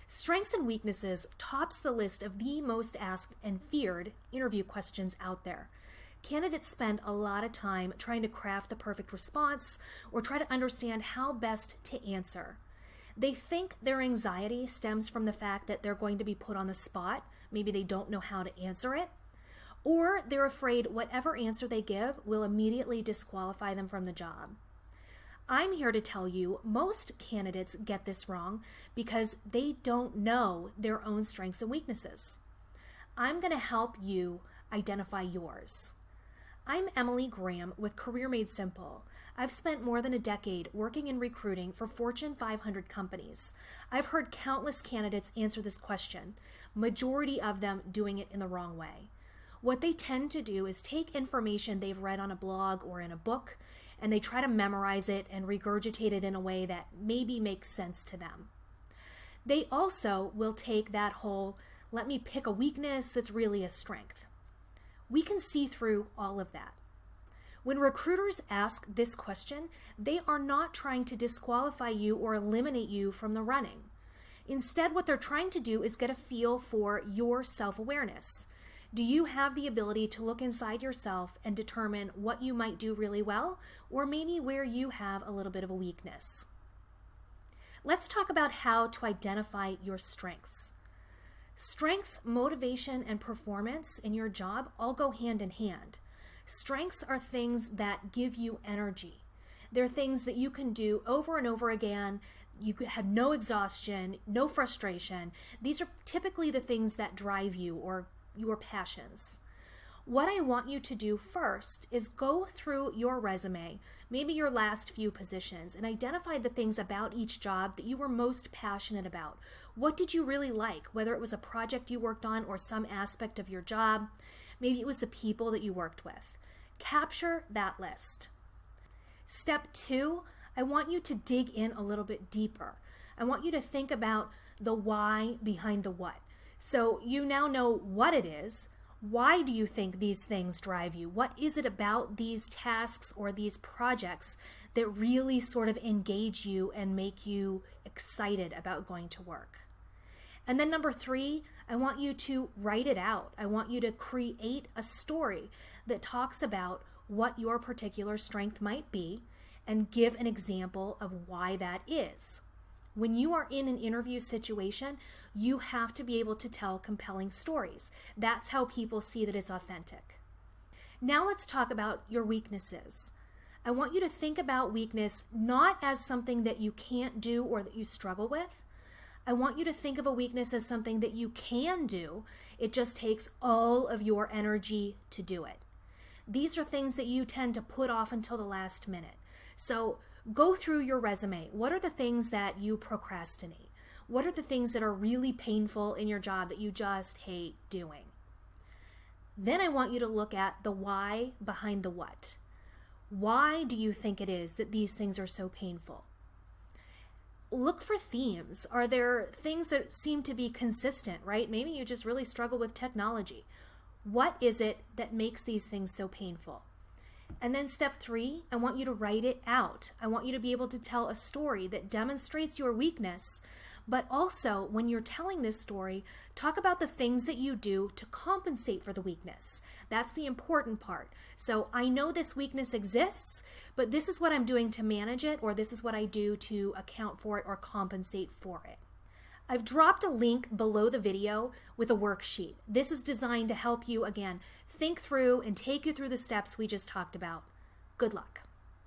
Strengths and weaknesses tops the list of the most asked and feared interview questions out there. Candidates spend a lot of time trying to craft the perfect response or try to understand how best to answer. They think their anxiety stems from the fact that they're going to be put on the spot. Maybe they don't know how to answer it. Or they're afraid whatever answer they give will immediately disqualify them from the job. I'm here to tell you most candidates get this wrong because they don't know their own strengths and weaknesses. I'm going to help you identify yours. I'm Emily Graham with Career Made Simple. I've spent more than a decade working in recruiting for Fortune 500 companies. I've heard countless candidates answer this question, majority of them doing it in the wrong way. What they tend to do is take information they've read on a blog or in a book, and they try to memorize it and regurgitate it in a way that maybe makes sense to them. They also will take that whole, let me pick a weakness that's really a strength. We can see through all of that. When recruiters ask this question, they are not trying to disqualify you or eliminate you from the running. Instead, what they're trying to do is get a feel for your self-awareness. Do you have the ability to look inside yourself and determine what you might do really well, or maybe where you have a little bit of a weakness? Let's talk about how to identify your strengths. Strengths, motivation, and performance in your job all go hand in hand. Strengths are things that give you energy. They're things that you can do over and over again. You have no exhaustion, no frustration. These are typically the things that drive you or your passions. What I want you to do first is go through your resume, maybe your last few positions, and identify the things about each job that you were most passionate about. What did you really like, whether it was a project you worked on or some aspect of your job? Maybe it was the people that you worked with. Capture that list. Step 2, I want you to dig in a little bit deeper. I want you to think about the why behind the what. So you now know what it is. Why do you think these things drive you? What is it about these tasks or these projects that really sort of engage you and make you excited about going to work? And then number 3, I want you to write it out. I want you to create a story that talks about what your particular strength might be and give an example of why that is. When you are in an interview situation, you have to be able to tell compelling stories. That's how people see that it's authentic. Now let's talk about your weaknesses. I want you to think about weakness not as something that you can't do or that you struggle with. I want you to think of a weakness as something that you can do. It just takes all of your energy to do it. These are things that you tend to put off until the last minute. So go through your resume. What are the things that you procrastinate? What are the things that are really painful in your job that you just hate doing? Then I want you to look at the why behind the what. Why do you think it is that these things are so painful? Look for themes. Are there things that seem to be consistent, right? Maybe you just really struggle with technology. What is it that makes these things so painful? And then step 3, I want you to write it out. I want you to be able to tell a story that demonstrates your weakness, but also when you're telling this story, talk about the things that you do to compensate for the weakness. That's the important part. So I know this weakness exists, but this is what I'm doing to manage it, or this is what I do to account for it or compensate for it. I've dropped a link below the video with a worksheet. This is designed to help you, again, think through and take you through the steps we just talked about. Good luck.